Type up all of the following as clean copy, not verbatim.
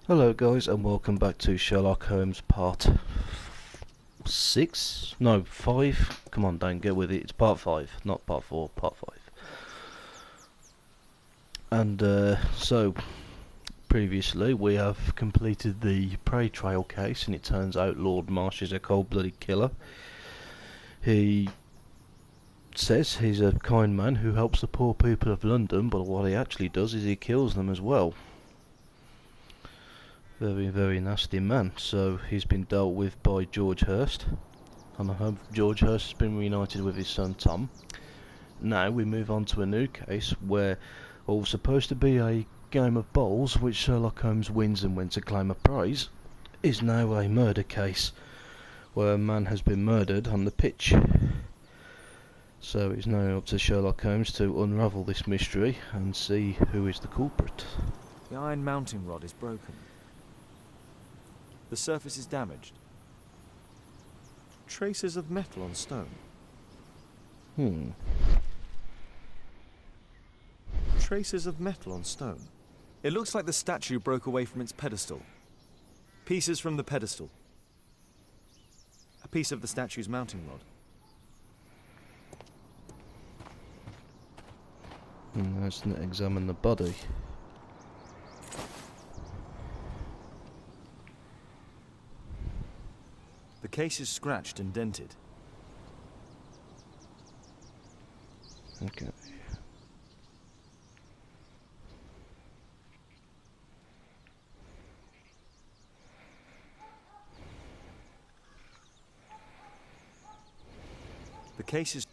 Hello guys and welcome back to Sherlock Holmes part 6? No, 5? Come on Dan, get with it. It's part 5, not part 4, part 5. And so, previously we have completed the prey trail case, and it turns out Lord Marsh is a cold-blooded killer. He says he's a kind man who helps the poor people of London, but what he actually does is he kills them as well. Very, very nasty man. So he's been dealt with by George Hurst, and I hope George Hurst has been reunited with his son Tom. Now we move on to a new case where what was supposed to be a game of bowls, which Sherlock Holmes wins and wins a claim of prize, is now a murder case where a man has been murdered on the pitch. So it's now up to Sherlock Holmes to unravel this mystery and see who is the culprit. The iron mounting rod is broken. The surface is damaged. Traces of metal on stone. Traces of metal on stone. It looks like the statue broke away from its pedestal. Pieces from the pedestal. A piece of the statue's mounting rod. Let's examine the body. The case is scratched and dented. Okay. The case is...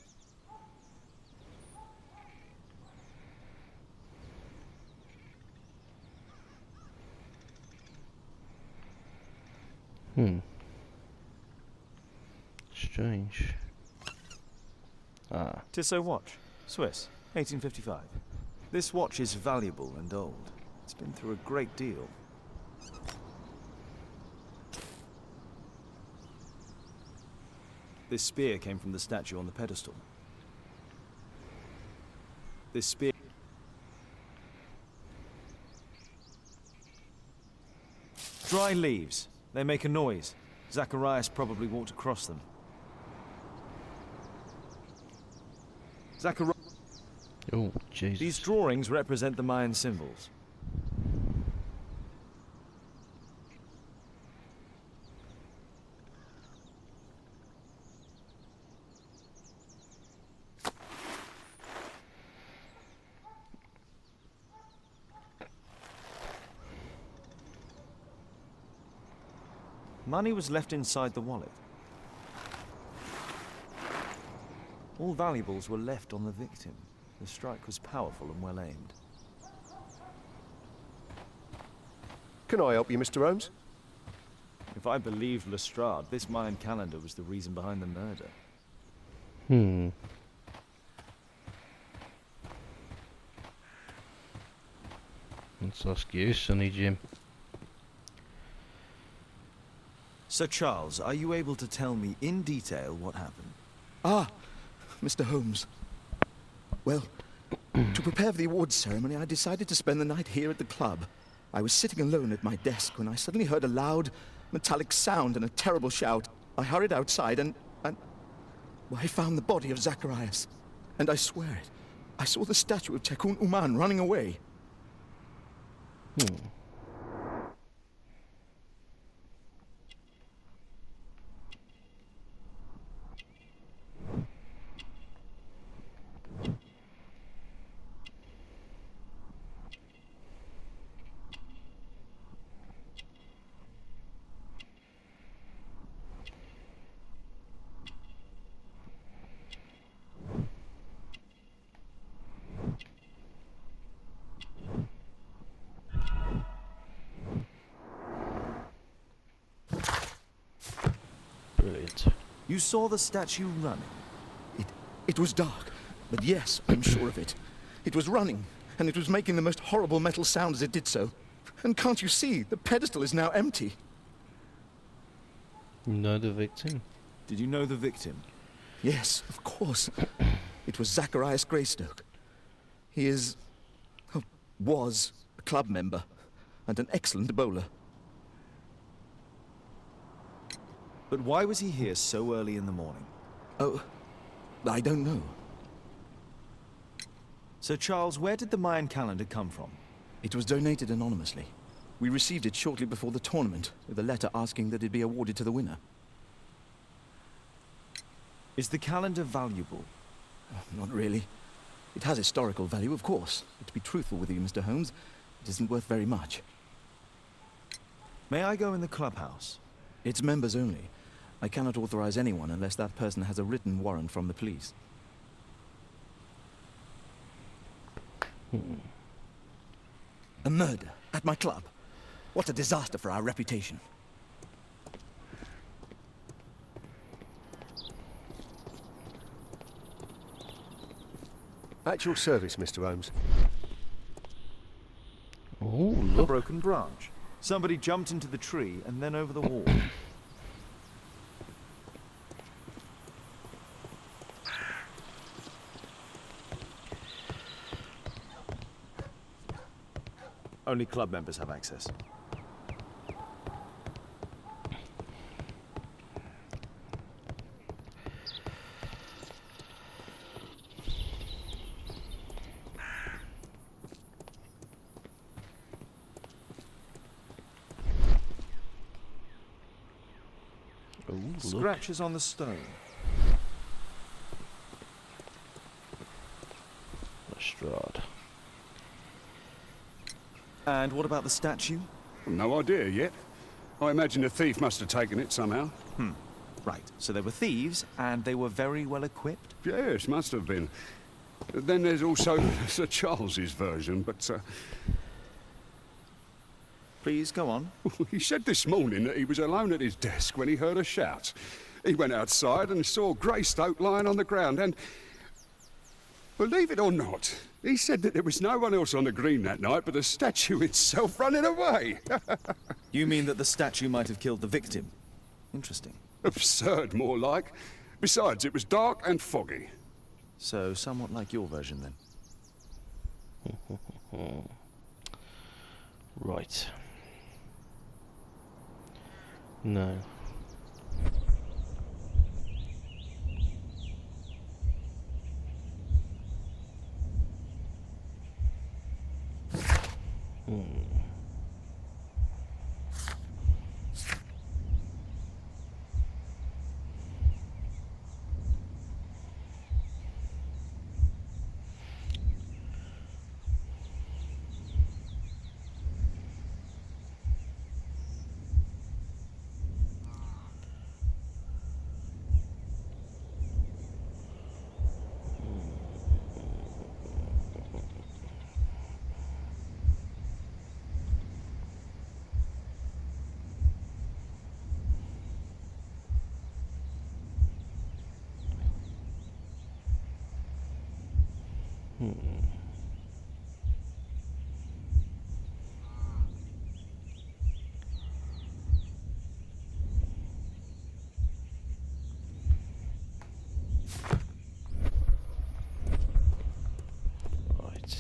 Strange. Tissot watch. Swiss. 1855. This watch is valuable and old. It's been through a great deal. This spear came from the statue on the pedestal. This spear... Dry leaves. They make a noise. Zacharias probably walked across them. Oh, Jesus. These drawings represent the Mayan symbols. Money was left inside the wallet. All valuables were left on the victim. The strike was powerful and well aimed. Can I help you, Mr. Holmes? If I believed Lestrade, this Mayan calendar was the reason behind the murder. Let's ask you, Sonny Jim. Sir Charles, are you able to tell me in detail what happened? Mr. Holmes. Well, to prepare for the awards ceremony, I decided to spend the night here at the club. I was sitting alone at my desk when I suddenly heard a loud, metallic sound and a terrible shout. I hurried outside and I found the body of Zacharias. And I swear it, I saw the statue of Tekun Uman running away. Brilliant. You saw the statue running? It was dark, but yes, I'm sure of it. It was running, and it was making the most horrible metal sound as it did so. And can't you see, the pedestal is now empty. You know the victim? Did you know the victim? Yes, of course. It was Zacharias Greystoke. He is... was a club member and an excellent bowler. But why was he here so early in the morning? Oh, I don't know. So, Charles, where did the Mayan calendar come from? It was donated anonymously. We received it shortly before the tournament, with a letter asking that it be awarded to the winner. Is the calendar valuable? Not really. It has historical value, of course. But to be truthful with you, Mr. Holmes, it isn't worth very much. May I go in the clubhouse? It's members only. I cannot authorize anyone unless that person has a written warrant from the police. A murder at my club. What a disaster for our reputation. At your service, Mr. Holmes. Oh, A look. broken branch. Somebody jumped into the tree and then over the wall. Only club members have access. Oh, look. Scratches on the stone. Lestrade. And what about the statue? No idea yet. I imagine a thief must have taken it somehow. Right, so they were thieves, and they were very well equipped. Yes, must have been. Then there's also Sir Charles's version, but Please, go on. he said this morning that he was alone at his desk when he heard a shout. He went outside and saw Greystoke lying on the ground, and believe it or not, he said that there was no one else on the green that night but the statue itself running away. You mean that the statue might have killed the victim? Interesting. Absurd, more like. Besides, it was dark and foggy. So, somewhat like your version, then. Right. No. Right.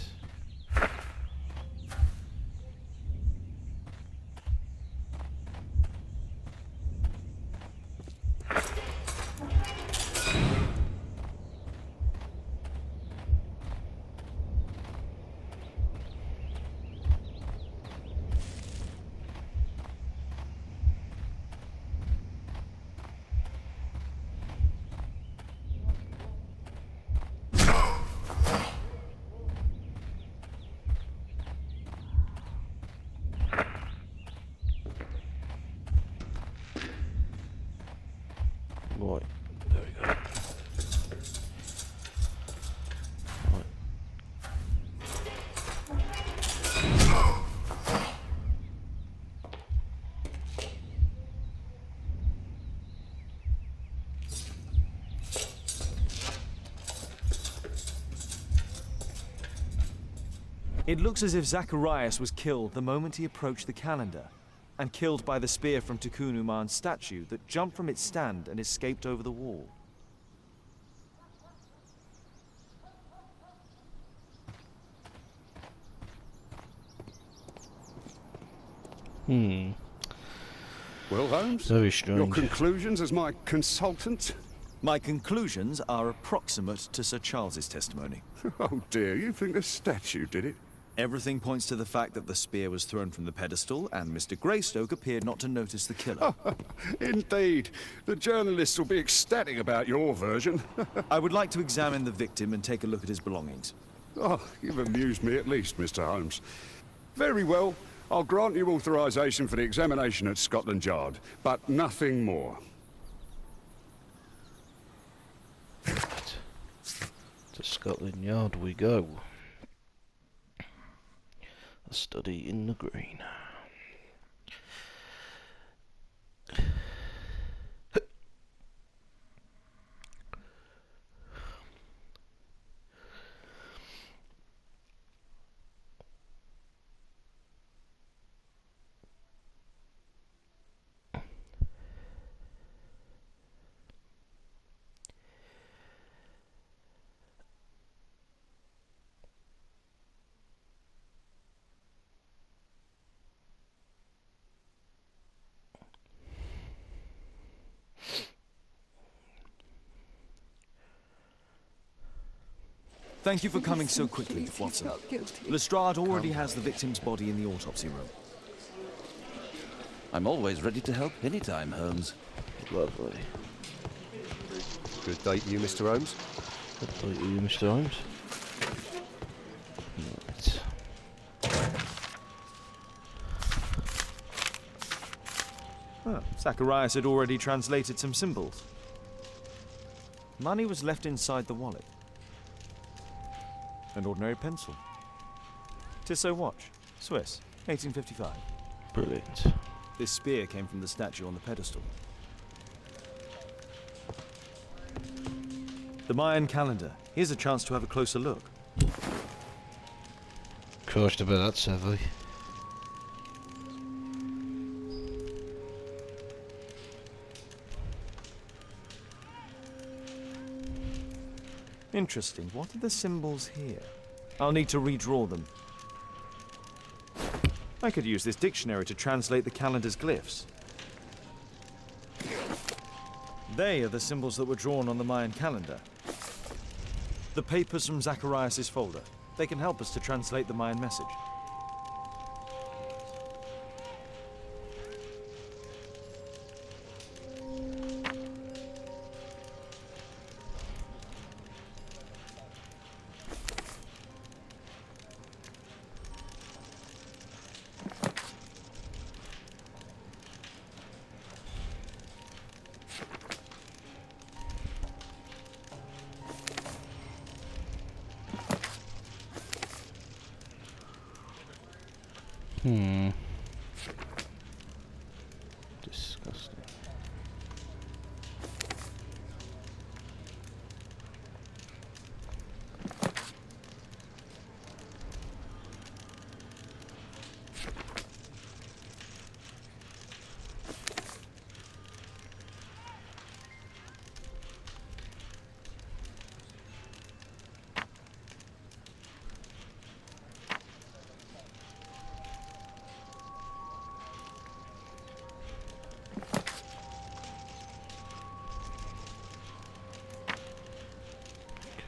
Right, there we go. Right. It looks as if Zacharias was killed the moment he approached the calendar, and killed by the spear from Tukunuman's statue that jumped from its stand and escaped over the wall. Well, Holmes, Very your strange. conclusions as my consultant? My conclusions are approximate to Sir Charles's testimony. Oh dear, you think the statue did it? Everything points to the fact that the spear was thrown from the pedestal, and Mr. Greystoke appeared not to notice the killer. Indeed. The journalists will be ecstatic about your version. I would like to examine the victim and take a look at his belongings. Oh, you've amused me at least, Mr. Holmes. Very well. I'll grant you authorization for the examination at Scotland Yard, but nothing more. To Scotland Yard we go. A study in the green. Thank you for coming so quickly, Watson. Lestrade already has the victim's body in the autopsy room. I'm always ready to help anytime, Holmes. Lovely. Good day to you, Mr. Holmes. Good day to you, Mr. Holmes. Right. Zacharias had already translated some symbols. Money was left inside the wallet. An ordinary pencil. Tissot watch. Swiss. 1855. Brilliant. This spear came from the statue on the pedestal. The Mayan calendar. Here's a chance to have a closer look. Christ, I bet that's heavy. Interesting. What are the symbols here? I'll need to redraw them. I could use this dictionary to translate the calendar's glyphs. They are the symbols that were drawn on the Mayan calendar. The papers from Zacharias' folder. They can help us to translate the Mayan message. Disgusting.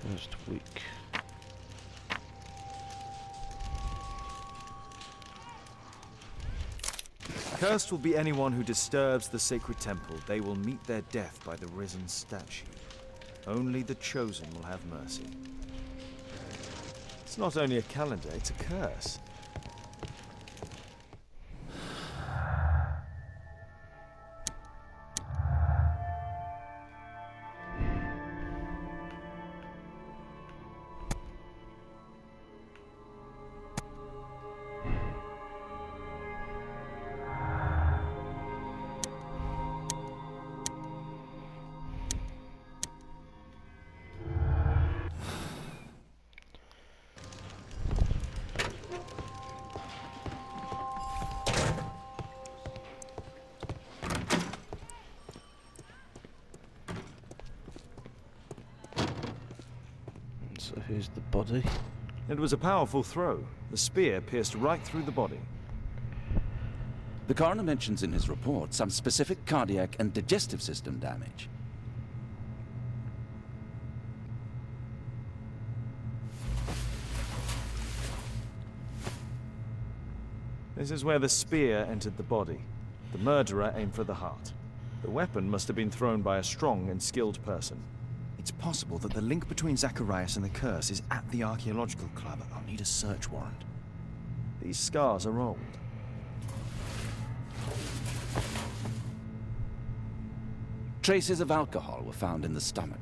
Cursed week. Cursed will be anyone who disturbs the sacred temple. They will meet their death by the risen statue. Only the chosen will have mercy. It's not only a calendar, it's a curse. So here's the body. It was a powerful throw. The spear pierced right through the body. The coroner mentions in his report some specific cardiac and digestive system damage. This is where the spear entered the body. The murderer aimed for the heart. The weapon must have been thrown by a strong and skilled person. It's possible that the link between Zacharias and the curse is at the archaeological club. I'll need a search warrant. These scars are old. Traces of alcohol were found in the stomach.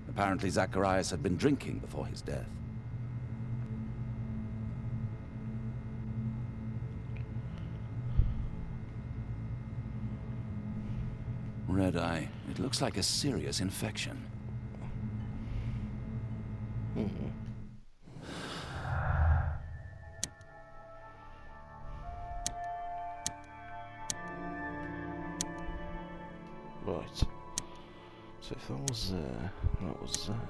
Apparently Zacharias had been drinking before his death. Red eye. It looks like a serious infection. Right. So if that was there, that was there.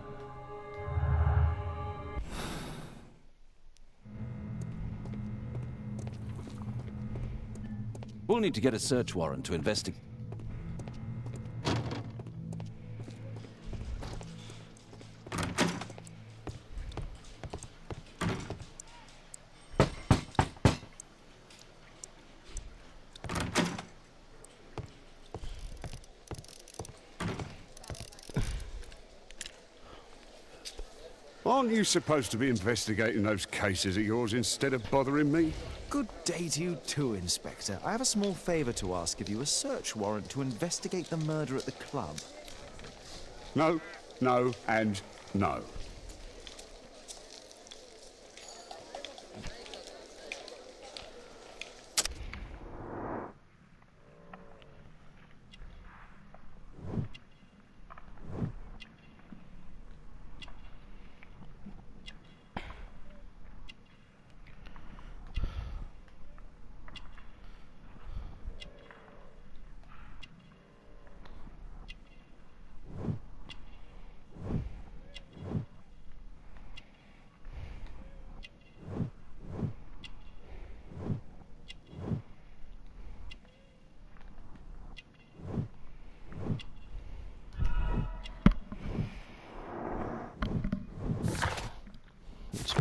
We'll need to get a search warrant to investigate. Aren't you supposed to be investigating those cases of yours instead of bothering me? Good day to you too, Inspector. I have a small favor to ask of you, a search warrant to investigate the murder at the club. No, no, and no.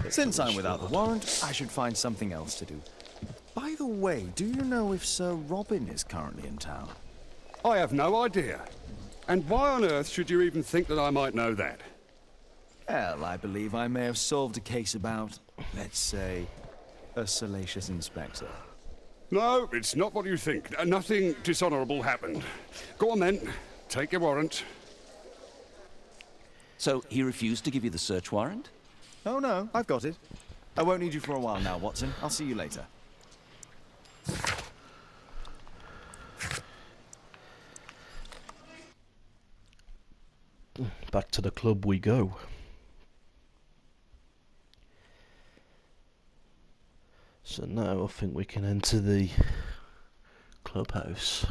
Since I'm without the warrant, I should find something else to do. By the way, do you know if Sir Robin is currently in town? I have no idea. And why on earth should you even think that I might know that? Well, I believe I may have solved a case about, let's say, a salacious inspector. No, it's not what you think. Nothing dishonourable happened. Go on then. Take your warrant. So he refused to give you the search warrant? Oh no, I've got it. I won't need you for a while now, Watson. I'll see you later. Back to the club we go. So now I think we can enter the clubhouse.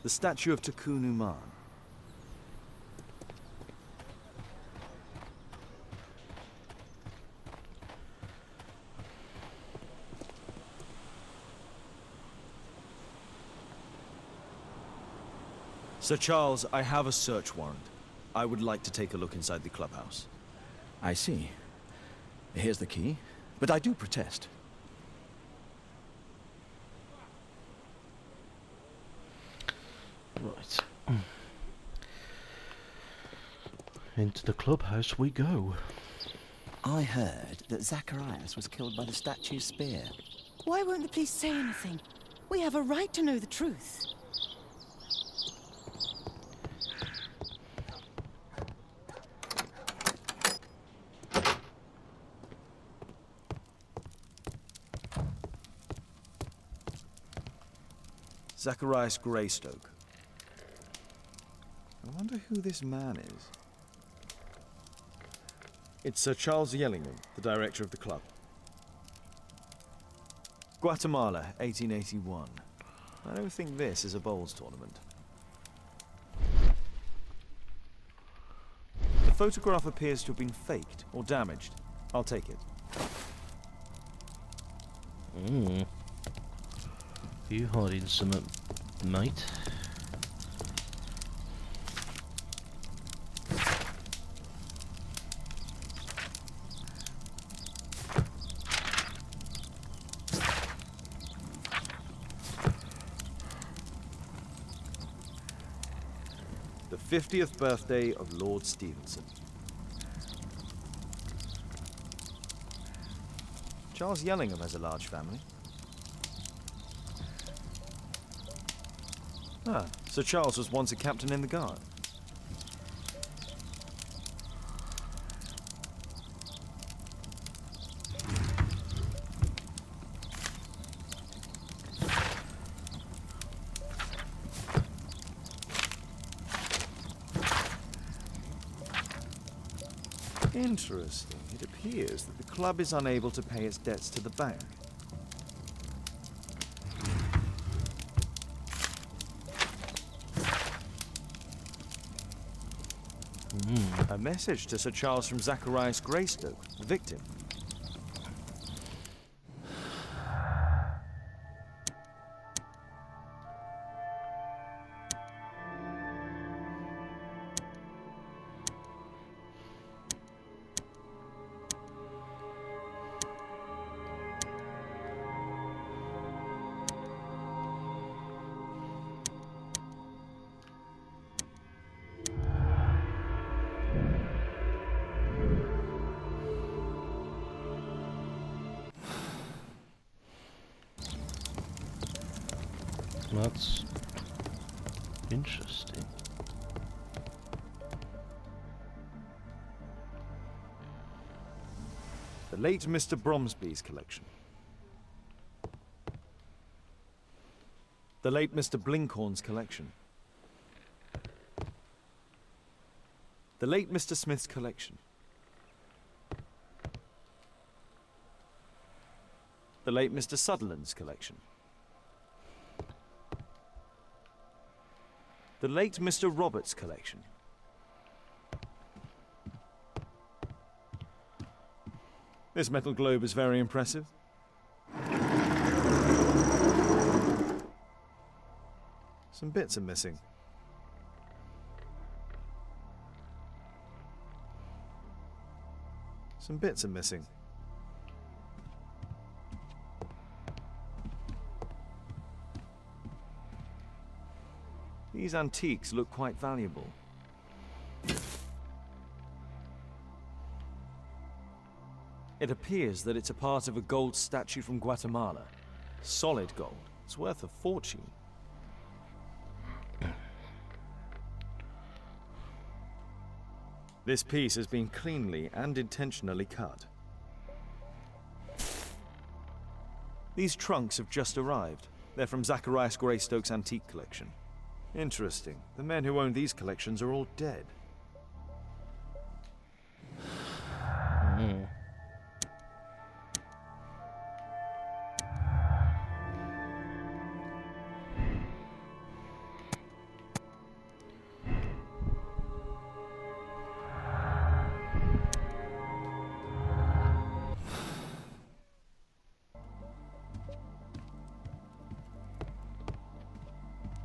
The statue of Takunu Man. Sir Charles, I have a search warrant. I would like to take a look inside the clubhouse. I see. Here's the key, but I do protest. Right. Into the clubhouse we go. I heard that Zacharias was killed by the statue's spear. Why won't the police say anything? We have a right to know the truth. Zacharias Greystoke. I wonder who this man is. It's Sir Charles Yellingham, the director of the club. Guatemala, 1881. I don't think this is a bowls tournament. The photograph appears to have been faked or damaged. I'll take it. Are you hiding something, mate? The 50th birthday of Lord Stevenson. Charles Yellingham has a large family. Ah, Sir Charles was once a captain in the guard. Interesting. It appears that the club is unable to pay its debts to the bank. A message to Sir Charles from Zacharias Greystoke, the victim. That's interesting. The late Mr. Bromsby's collection. The late Mr. Blinkhorn's collection. The late Mr. Smith's collection. The late Mr. Sutherland's collection. The late Mr. Roberts' collection. This metal globe is very impressive. Some bits are missing. Some bits are missing. These antiques look quite valuable. It appears that it's a part of a gold statue from Guatemala. Solid gold. It's worth a fortune. This piece has been cleanly and intentionally cut. These trunks have just arrived. They're from Zacharias Greystoke's antique collection. Interesting. The men who own these collections are all dead.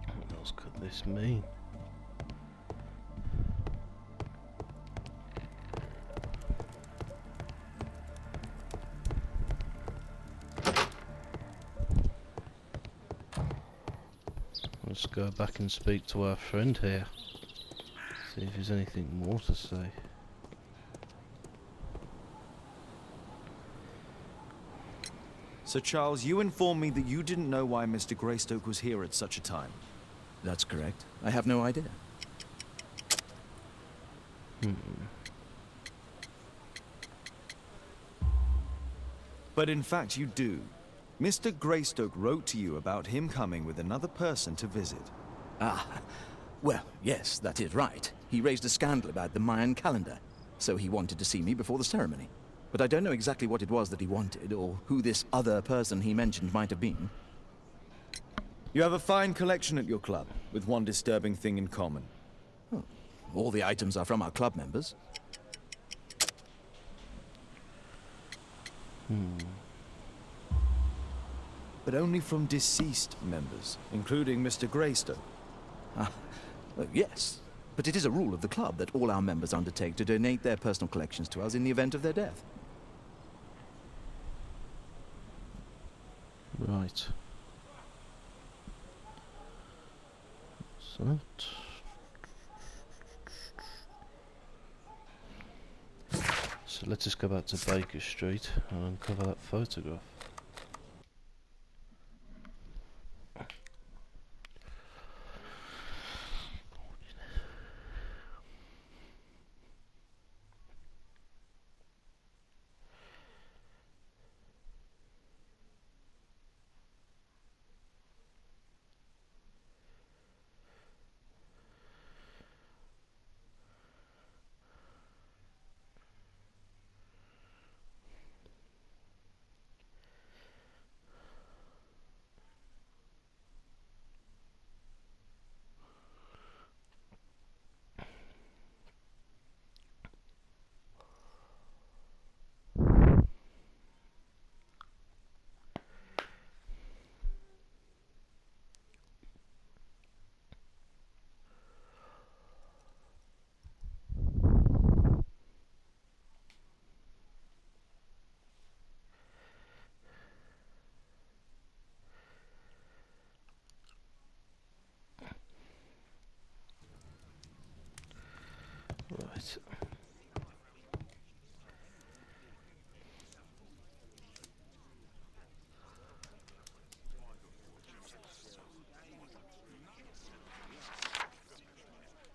What else could this mean? Let's go back and speak to our friend here. See if there's anything more to say. Sir Charles, you informed me that you didn't know why Mr. Greystoke was here at such a time. That's correct. I have no idea. But in fact, you do. Mr. Greystoke wrote to you about him coming with another person to visit. Ah, well, yes, that is right. He raised a scandal about the Mayan calendar, so he wanted to see me before the ceremony. But I don't know exactly what it was that he wanted, or who this other person he mentioned might have been. You have a fine collection at your club, with one disturbing thing in common. Oh, all the items are from our club members. But only from deceased members, including Mr. Greystoke. Ah, well, yes. But it is a rule of the club that all our members undertake to donate their personal collections to us in the event of their death. Right. So, let's just go back to Baker Street and uncover that photograph. Right.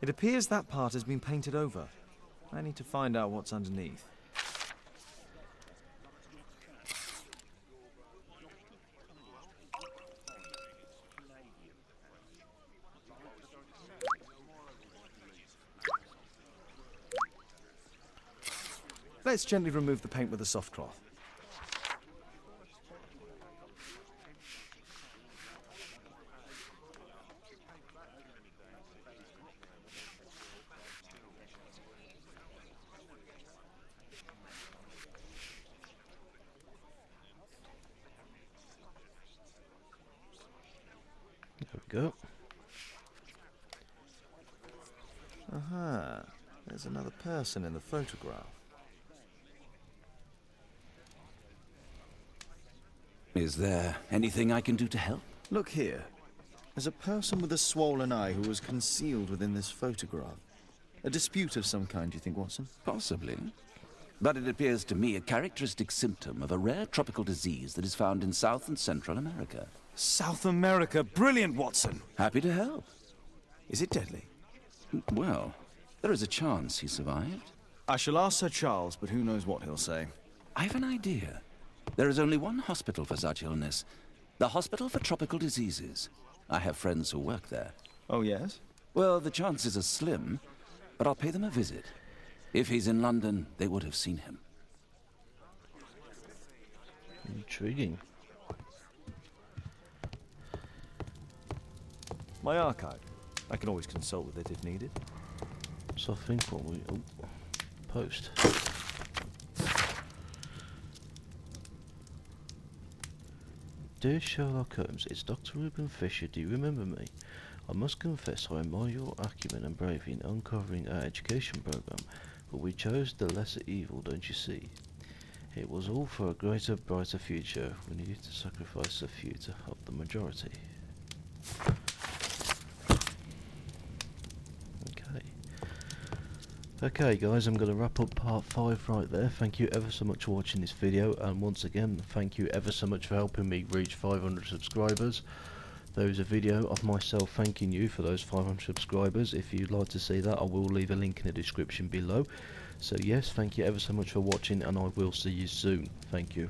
It appears that part has been painted over. I need to find out what's underneath. Let's gently remove the paint with a soft cloth. There we go. Aha, there's another person in the photograph. Is there anything I can do to help? Look here. There's a person with a swollen eye who was concealed within this photograph. A dispute of some kind, do you think, Watson? Possibly. But it appears to me a characteristic symptom of a rare tropical disease that is found in South and Central America. South America! Brilliant, Watson! Happy to help. Is it deadly? Well, there is a chance he survived. I shall ask Sir Charles, but who knows what he'll say. I have an idea. There is only one hospital for such illness. The Hospital for Tropical Diseases. I have friends who work there. Oh, yes? Well, the chances are slim, but I'll pay them a visit. If he's in London, they would have seen him. Intriguing. My archive. I can always consult with it if needed. So I think what we... Oh, post. Dear Sherlock Holmes, it's Dr. Reuben Fisher. Do you remember me? I must confess I admire your acumen and bravery in uncovering our education program, but we chose the lesser evil, don't you see? It was all for a greater, brighter future. We needed to sacrifice a few to help the majority. Okay guys, I'm going to wrap up part 5 right there. Thank you ever so much for watching this video, and once again thank you ever so much for helping me reach 500 subscribers. There is a video of myself thanking you for those 500 subscribers. If you'd like to see that, I will leave a link in the description below. So yes, thank you ever so much for watching, and I will see you soon. Thank you.